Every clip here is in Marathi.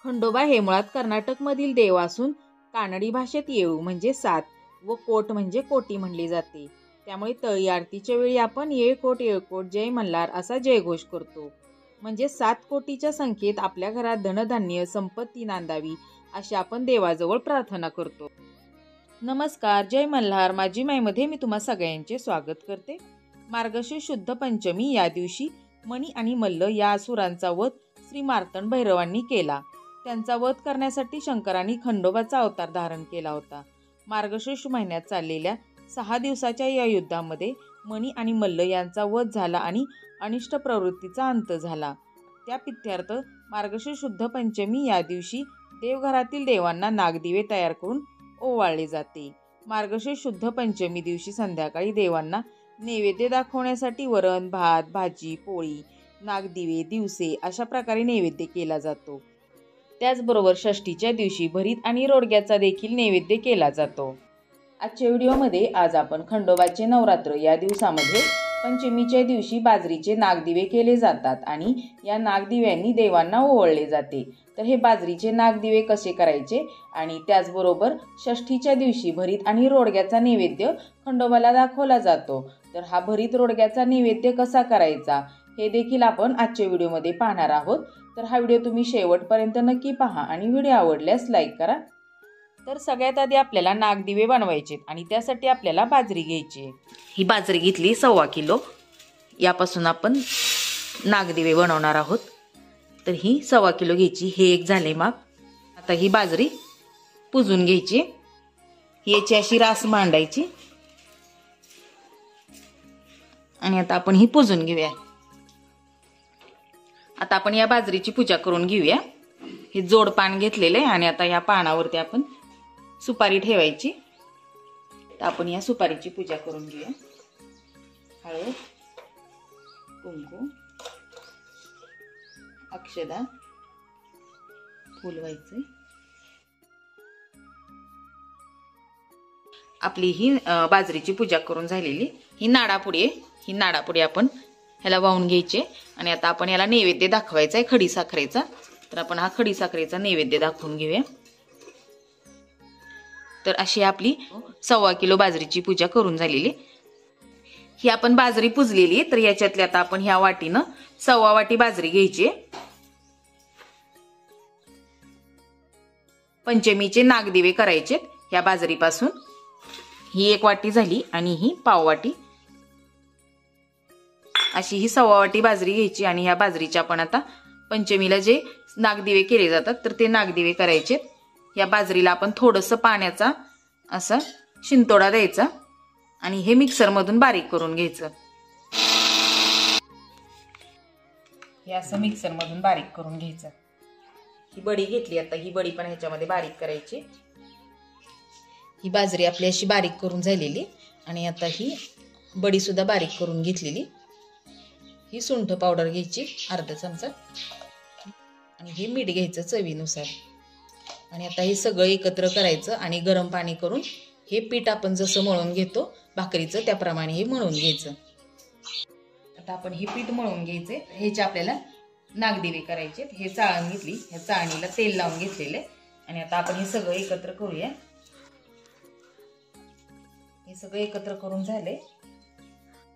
खंडोबा हे मुळात कर्नाटकमधील देव असून कानडी भाषेत येळू म्हणजे 7 व कोट म्हणजे कोटी म्हणली जाते. त्यामुळे तळी आरतीच्या वेळी आपण येळकोट येळकोट जय मल्हार असा जयघोष करतो. म्हणजे 7 कोटीच्या संख्येत आपल्या घरात धनधान्य संपत्ती नांदावी अशी आपण देवाजवळ प्रार्थना करतो. नमस्कार, जय मल्हार. माझी माईमध्ये मी तुम्हा सगळ्यांचे स्वागत करते. मार्गशीर्ष शुद्ध पंचमी या दिवशी मणी आणि मल्ल या असुरांचा वध श्री मार्तंड भैरवांनी केला. त्यांचा वध करण्यासाठी शंकरांनी खंडोबाचा अवतार धारण केला होता. मार्गशीर्ष महिन्यात चाललेल्या 6 दिवसाच्या या युद्धामध्ये मणी आणि मल्ल यांचा वध झाला आणि अनिष्ट प्रवृत्तीचा अंत झाला. त्या प्रित्यर्थ मार्गशीर्ष शुद्ध पंचमी या दिवशी देवघरातील देवांना नागदिवे तयार करून ओवाळले जाते. मार्गशीर्ष शुद्ध पंचमी दिवशी संध्याकाळी देवांना नैवेद्य दाखवण्यासाठी वरण, भात, भाजी, पोळी, नागदिवे, दिवसे अशा प्रकारे नैवेद्य केला जातो. त्याचबरोबर षष्ठीच्या दिवशी भरीत आणि रोडग्याचा देखील नैवेद्य केला जातो. आजच्या व्हिडिओमध्ये आज आपण खंडोबाचे नवरात्र या दिवसामध्ये पंचमीच्या दिवशी बाजरीचे नागदिवे केले जातात आणि या नागदिव्यांनी देवांना ओवाळले जाते. तर हे बाजरीचे नागदिवे कसे करायचे आणि त्याचबरोबर षष्ठीच्या दिवशी भरीत आणि रोडग्याचा नैवेद्य खंडोबाला दाखवला जातो. तर हा भरीत रोडग्याचा नैवेद्य कसा करायचा हे देखील आपण आजच्या व्हिडिओमध्ये पाहणार आहोत. तर हा व्हिडिओ तुम्ही शेवटपर्यंत नक्की पहा आणि व्हिडिओ आवडल्यास लाईक करा. तर सगळ्यात आधी आपल्याला नागदिवे बनवायचे आणि त्यासाठी आपल्याला बाजरी घ्यायची. ही बाजरी घेतली 1.25 किलो. यापासून आपण नागदिवे बनवणार आहोत. तर ही 1.25 किलो घ्यायची. हे एक झाले माप. आता ही बाजरी पुजून घ्यायची. याची अशी रास मांडायची आणि आता आपण ही पुजून घेऊया. आता आपण या बाजरीची पूजा करून घेऊया. हे जोड पान घेतलेले आणि आता या पानावरती आपण सुपारी ठेवायची. तर आपण या सुपारीची पूजा करून घेऊया. हळद, कुंकू, अक्षदा, फूल व्हायचे. आपली ही बाजरीची पूजा करून झालेली ही नाडापुडी आहे. ही नाडापुडी आपण ह्याला वाहून घ्यायचे आणि आता आपण याला नैवेद्य दाखवायचा आहे खडी साखरेचा. तर आपण हा खडी साखरेचा नैवेद्य दाखवून घेऊया. तर अशी आपली 1.25 किलो बाजरीची पूजा करून झालेली. ही आपण बाजरी पुजलेली. तर याच्यातली आता आपण ह्या वाटीनं 1.25 वाटी बाजरी घ्यायची. पंचमीचे नागदिवे करायचे ह्या बाजरीपासून. ही 1 वाटी झाली आणि ही पाव वाटी. अशी ही 1.25 वाटी बाजरी घ्यायची आणि ह्या बाजरीच्या आपण आता पंचमीला जे नागदिवे केले जातात तर ते नागदिवे करायचे. या बाजरीला आपण थोडंसं पाण्याचा असा शिंतोडा द्यायचा आणि हे मिक्सर मधून बारीक करून घ्यायचं. हे असं मिक्सर मधून बारीक करून घ्यायचं. ही बडी घेतली. आता ही बडी पण ह्याच्यामध्ये बारीक करायची. ही बाजरी आपली अशी बारीक करून झालेली आणि आता ही बडी सुद्धा बारीक करून घेतलेली. ही सुंठ पावडर घ्यायची अर्धा चमचा आणि हे मीठ घ्यायचं चवीनुसार. आणि आता हे सगळं एकत्र करायचं आणि गरम पाणी करून हे पीठ आपण जसं मळून घेतो भाकरीचं त्याप्रमाणे हे मळून घ्यायचं. आता आपण हे पीठ मळून घ्यायचे. ह्याचे आपल्याला नागदिवे करायचे. हे चाळण घेतली. ह्या चाळणीला तेल लावून घेतलेले आणि आता आपण हे सगळं एकत्र करूया. हे सगळं एकत्र करून झाले.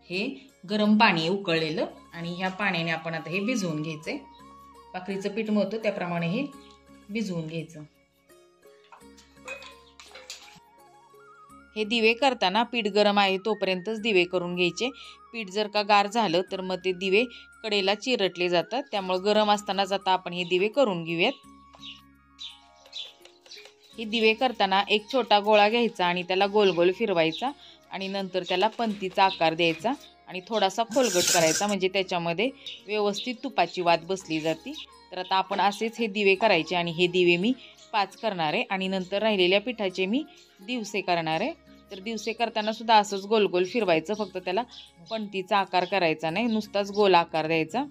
हे गरम पाणी उकळलेलं आणि ह्या पाण्याने आपण आता हे भिजवून घ्यायचंय. भाकरीचं पीठ मळतो त्याप्रमाणे हे भिजवून घ्यायचं. हे दिवे करताना पीठ गरम आहे तोपर्यंतच दिवे करून घ्यायचे. पीठ जर का गार झालं तर मग ते दिवे कडेला चिरटले जातात. त्यामुळे गरम असतानाच आता आपण हे दिवे करून घेऊयात. हे दिवे करताना एक छोटा गोळा घ्यायचा आणि त्याला गोल गोल फिरवायचा आणि नंतर त्याला पंतीचा आकार द्यायचा आणि थोडासा खोलगट करायचा म्हणजे त्याच्यामध्ये व्यवस्थित तुपाची वात बसली जाते. तर आता आपण असेच हे दिवे करायचे आणि हे दिवे मी 5 करणार आहे आणि नंतर राहिलेल्या पिठाचे मी दिवसे करणार आहे. तर दिवसे करताना सुद्धा असंच गोल गोल फिरवायचं. फक्त त्याला पंतीचा आकार करायचा नाही, नुसताच गोल आकार द्यायचा.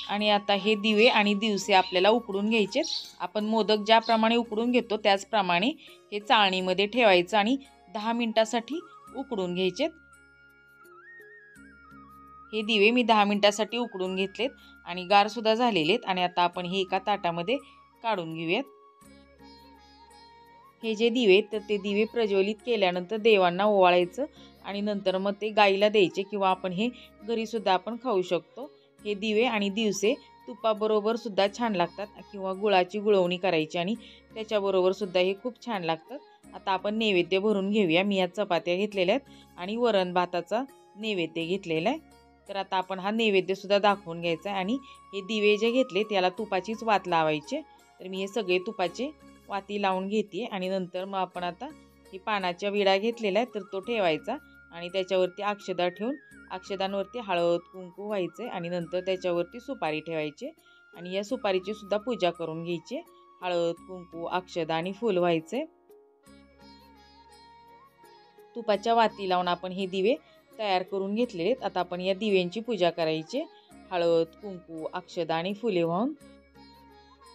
आणि आता हे दिवे आणि दिवसे आपल्याला उकडून घ्यायचे. आपण मोदक ज्याप्रमाणे उकडून घेतो त्याचप्रमाणे हे चाळणीमध्ये ठेवायचं आणि 10 मिनिटासाठी उकडून घ्यायचे. हे दिवे मी 10 मिनिटासाठी उकडून घेतलेत आणि गारसुद्धा झालेले आहेत. आणि आता आपण हे एका ताटामध्ये काढून घेऊयात. हे जे दिवे तर ते दिवे प्रज्वलित केल्यानंतर देवांना ओवाळायचं आणि नंतर मग ते गाईला द्यायचे किंवा आपण हे घरीसुद्धा आपण खाऊ शकतो. हे दिवे आणि दिवसे तुपाबरोबर सुद्धा छान लागतात किंवा गुळाची गुळवणी करायची आणि त्याच्याबरोबर सुद्धा हे खूप छान लागतात. आता आपण नैवेद्य भरून घेऊया. मी या चपात्या घेतलेल्या आहेत आणि वरण भाताचा नैवेद्य घेतलेला आहे. तर आता आपण हा नैवेद्यसुद्धा दाखवून घ्यायचा आहे आणि हे दिवे जे घेतले त्याला तुपाचीच वात लावायचे. तर मी हे सगळे तुपाचे वाती लावून घेते आणि नंतर मग आपण आता हे पानाच्या विडा घेतलेला आहे तर तो ठेवायचा आणि त्याच्यावरती अक्षदा ठेवून अक्षदांवरती हळद कुंकू व्हायचे आणि नंतर त्याच्यावरती सुपारी ठेवायचे आणि या सुपारीची सुद्धा पूजा करून घ्यायची. हळद कुंकू अक्षदा आणि फूल व्हायचे. तुपाच्या वाती लावून आपण हे दिवे तयार करून घेतलेले आहेत. आता आपण या दिव्यांची पूजा करायची. हळद कुंकू अक्षदा आणि फुले वाहून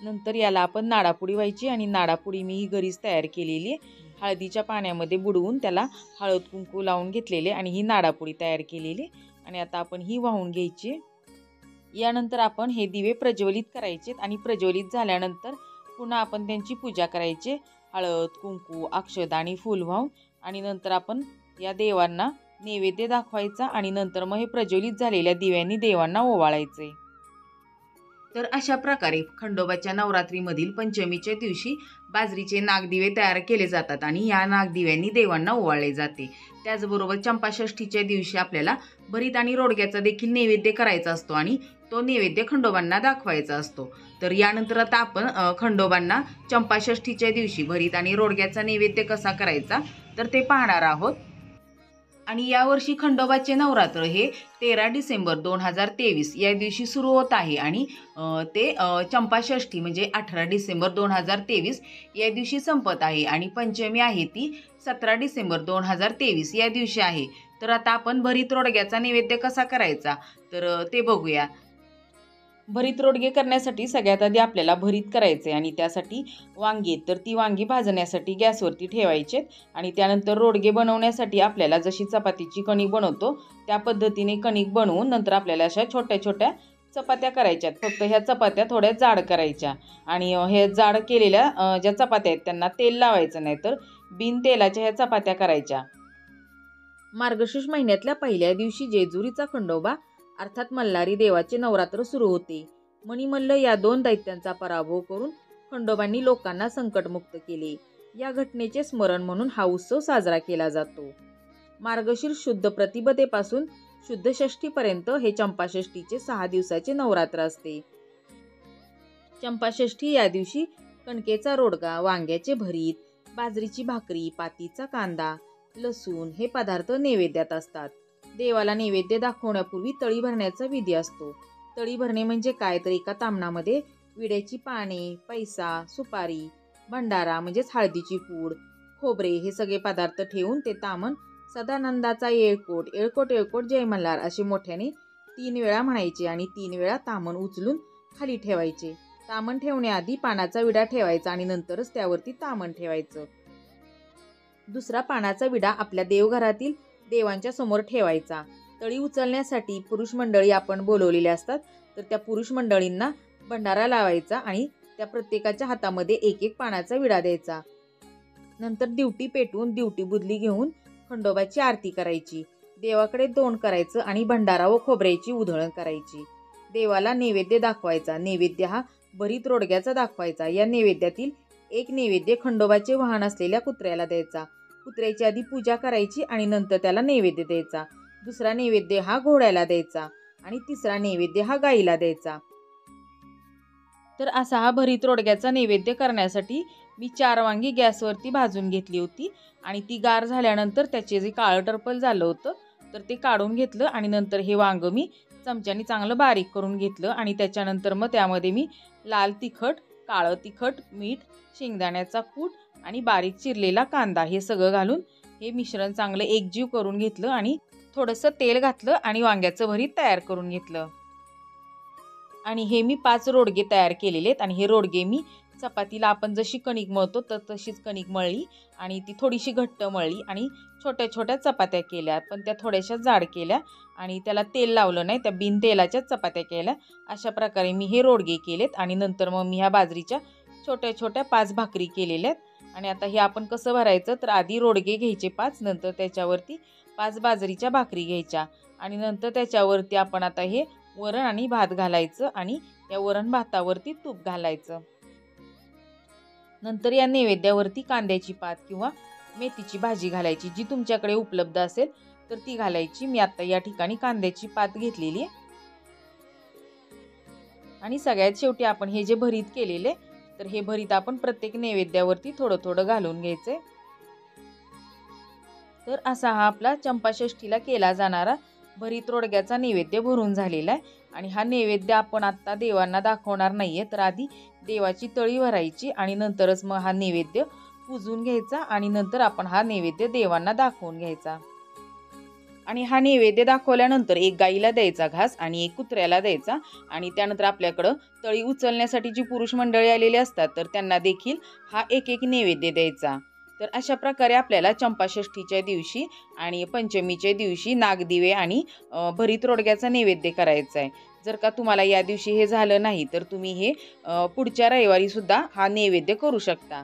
नंतर याला आपण नाडापुडी व्हायची आणि नाडापुडी मी ही घरीच तयार केलेली आहे. हळदीच्या पाण्यामध्ये बुडवून त्याला हळद कुंकू लावून घेतलेले आणि ही नाडापुडी तयार केलेली आणि आता आपण ही वाहून घ्यायची. यानंतर आपण हे दिवे प्रज्वलित करायचे आणि प्रज्वलित झाल्यानंतर पुन्हा आपण त्यांची पूजा करायची. हळद कुंकू अक्षदा आणि फूल वाहून आणि नंतर आपण या देवांना नैवेद्य दाखवायचा आणि नंतर मग हे प्रज्वलित झालेल्या दिव्यांनी देवांना ओवाळायचे. तर अशा प्रकारे खंडोबाच्या नवरात्रीमधील पंचमीच्या दिवशी बाजरीचे नागदिवे तयार केले जातात आणि या नागदिव्यांनी देवांना ओवाळले जाते. त्याचबरोबर चंपाषष्ठीच्या दिवशी आपल्याला भरीत आणि रोडग्याचा देखील नैवेद्य करायचा असतो आणि तो नैवेद्य खंडोबांना दाखवायचा असतो. तर यानंतर आता आपण खंडोबांना चंपाषष्ठीच्या दिवशी भरीत आणि रोडग्याचा नैवेद्य कसा करायचा तर ते पाहणार आहोत. आणि यावर्षी खंडोबाचे नवरात्र हे 13 डिसेंबर 2023 या दिवशी सुरू होत आहे आणि ते चंपाषष्ठी म्हणजे 18 डिसेंबर 2023 या दिवशी संपत आहे आणि पंचमी आहे ती 17 डिसेंबर 2023 या दिवशी आहे. तर आता आपण भरीत रोडग्याचा नैवेद्य कसा करायचा तर ते बघूया. भरीत रोडगे करण्यासाठी सगळ्यात आधी आपल्याला भरीत करायचे आणि त्यासाठी वांगी तर ती वांगी भाजण्यासाठी गॅसवरती ठेवायचे आणि त्यानंतर रोडगे बनवण्यासाठी आपल्याला जशी चपातीची कणिक बनवतो त्या पद्धतीने कणिक बनवून नंतर आपल्याला अशा छोट्या छोट्या चपात्या करायच्यात. फक्त ह्या चपात्या थोड्या जाड करायच्या आणि हे जाड केलेल्या ज्या चपात्या आहेत त्यांना तेल लावायचं नाही तर बिन तेलाच्या ह्या चपात्या करायच्या. मार्गशीर्ष महिन्यातल्या पहिल्या दिवशी जेजुरीचा खंडोबा अर्थात मल्हारी देवाचे नवरात्र सुरू होते. मणिमल्ल या 2 दैत्यांचा पराभव करून खंडोबांनी लोकांना संकटमुक्त केले. या घटनेचे स्मरण म्हणून हा उत्सव साजरा केला जातो. मार्गशीर्ष शुद्ध प्रतिपदेपासून शुद्ध षष्ठीपर्यंत हे चंपाषष्ठीचे 6 दिवसाचे नवरात्र असते. चंपाषष्ठी या दिवशी कणकेचा रोडगा, वांग्याचे भरीत, बाजरीची भाकरी, पातीचा कांदा, लसूण हे पदार्थ नैवेद्यात असतात. देवाला नैवेद्य दाखवण्यापूर्वी तळी भरण्याचा विधी असतो. तळी भरणे म्हणजे काय तर एका तामणामध्ये विड्याची पाने, पैसा, सुपारी, भंडारा म्हणजेच हळदीची पूड, खोबरे हे सगळे पदार्थ ठेवून ते तामण सदानंदाचा येळकोट येळकोट येळकोट जय मल्हार असे मोठ्याने 3 वेळा म्हणायचे आणि 3 वेळा तामण उचलून खाली ठेवायचे. तामण ठेवण्याआधी पानाचा विडा ठेवायचा आणि नंतरच त्यावरती तामण ठेवायचं. दुसरा पानाचा विडा आपल्या देवघरातील देवांच्या समोर ठेवायचा. तळी उचलण्यासाठी पुरुष मंडळी आपण बोलवलेले असतात तर त्या पुरुष मंडळींना भंडारा लावायचा आणि त्या प्रत्येकाच्या हातामध्ये एक एक पानाचा विडा द्यायचा. नंतर दिवटी पेटवून दिवटी बुदली घेऊन खंडोबाची आरती करायची. देवाकडे तोंड करायचं आणि भंडारा व खोबऱ्याची उधळण करायची. देवाला नैवेद्य दाखवायचा. नैवेद्य हा भरीत रोडग्याचा दाखवायचा. या नैवेद्यातील एक नैवेद्य खंडोबाचे वाहन असलेल्या कुत्र्याला द्यायचा. कुत्र्याची आधी पूजा करायची आणि नंतर त्याला नैवेद्य द्यायचा. दुसरा नैवेद्य हा घोड्याला द्यायचा आणि तिसरा नैवेद्य हा गाईला द्यायचा. तर असा हा भरीत रोडग्याचा नैवेद्य करण्यासाठी मी 4 वांगी गॅसवरती भाजून घेतली होती आणि ती गार झाल्यानंतर त्याचे जे काळं टर्पल झालं होतं तर ते काढून घेतलं आणि नंतर हे वांग मी चमच्याने चांगलं बारीक करून घेतलं आणि त्याच्यानंतर मग त्यामध्ये मी लाल तिखट, काळं तिखट, मीठ, शेंगदाण्याचा कूट आणि बारीक चिरलेला कांदा हे सगळं घालून हे मिश्रण चांगलं एकजीव करून घेतलं आणि थोडंसं तेल घातलं आणि वांग्याचं भरीत तयार करून घेतलं. आणि हे मी 5 रोडगे तयार केलेले आहेत आणि हे रोडगे मी चपातीला आपण जशी कणिक मळतो तर तशीच कणिक मळली आणि ती थोडीशी घट्ट मळली आणि छोट्या छोट्या चपात्या केल्या, पण त्या थोड्याशा जाड केल्या आणि त्याला तेल लावलं नाही, त्या बिन तेलाच्याच चपात्या केल्या. अशा प्रकारे मी हे रोडगे केलेत आणि नंतर मग मी ह्या बाजरीच्या छोट्या छोट्या 5 भाकरी केलेल्या आहेत. आणि आता हे आपण कसं भरायचं, तर आधी रोडगे घ्यायचे 5, नंतर त्याच्यावरती 5 बाजरीच्या भाकरी घ्यायच्या आणि नंतर त्याच्यावरती आपण आता हे वरण आणि भात घालायचं आणि या वरण भातावरती तूप घालायचं. नंतर या नैवेद्यावरती कांद्याची पात किंवा मेथीची भाजी घालायची, जी तुमच्याकडे उपलब्ध असेल तर ती घालायची. मी आता या ठिकाणी कांद्याची पात घेतलेली आहे. आणि सगळ्यात शेवटी आपण हे जे भरीत केलेले, तर हे भरीत आपण प्रत्येक नैवेद्यावरती थोडं थोडं घालून घ्यायचे. तर असा हा आपला चंपाषष्ठीला केला जाणारा भरीत रोडग्याचा नैवेद्य भरून झालेला आहे. आणि हा नैवेद्य आपण आत्ता देवांना दाखवणार नाहीये, तर आधी देवाची तळी भरायची आणि नंतरच मग हा नैवेद्य पुजून घ्यायचा आणि नंतर आपण हा नैवेद्य देवांना दाखवून घ्यायचा. आणि हा नैवेद्य दाखवल्यानंतर एक गाईला द्यायचा घास आणि एक कुत्र्याला द्यायचा. आणि त्यानंतर आपल्याकडं तळी उचलण्यासाठी जी पुरुष मंडळी आलेली असतात तर त्यांना देखील हा एक एक नैवेद्य द्यायचा. तर अशा प्रकारे आपल्याला चंपाषष्ठीच्या दिवशी आणि पंचमीच्या दिवशी नागदिवे आणि भरीत रोडग्याचा नैवेद्य करायचा आहे. जर का तुम्हाला या दिवशी हे झालं नाही तर तुम्ही हे पुढच्या रविवारी सुद्धा हा नैवेद्य करू शकता.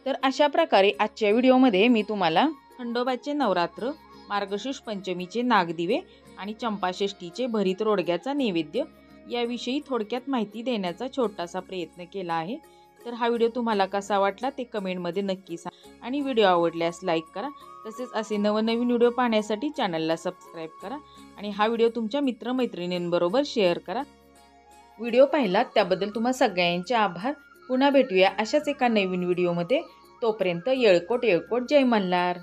तर अशा प्रकारे आजच्या व्हिडिओमध्ये मी तुम्हाला खंडोबाचे नवरात्र, मार्गशीर्ष पंचमीचे नागदिवे आणि चंपाषष्ठीचे भरीत रोडग्याचा नैवेद्य याविषयी थोडक्यात माहिती देण्याचा छोटासा प्रयत्न केला आहे. तर हा व्हिडिओ तुम्हाला कसा वाटला ते कमेंटमध्ये नक्की सांगा आणि व्हिडिओ आवडल्यास लाईक करा. तसेच असे नवनवीन व्हिडिओ पाहण्यासाठी चॅनलला सबस्क्राईब करा आणि हा व्हिडिओ तुमच्या मित्रमैत्रिणींबरोबर शेअर करा. व्हिडिओ पाहिलात त्याबद्दल तुम्हा सगळ्यांचे आभार. पुन्हा भेटूया अशाच एका नवीन व्हिडिओमध्ये. तोपर्यंत येळकोट येळकोट, जय मल्हार.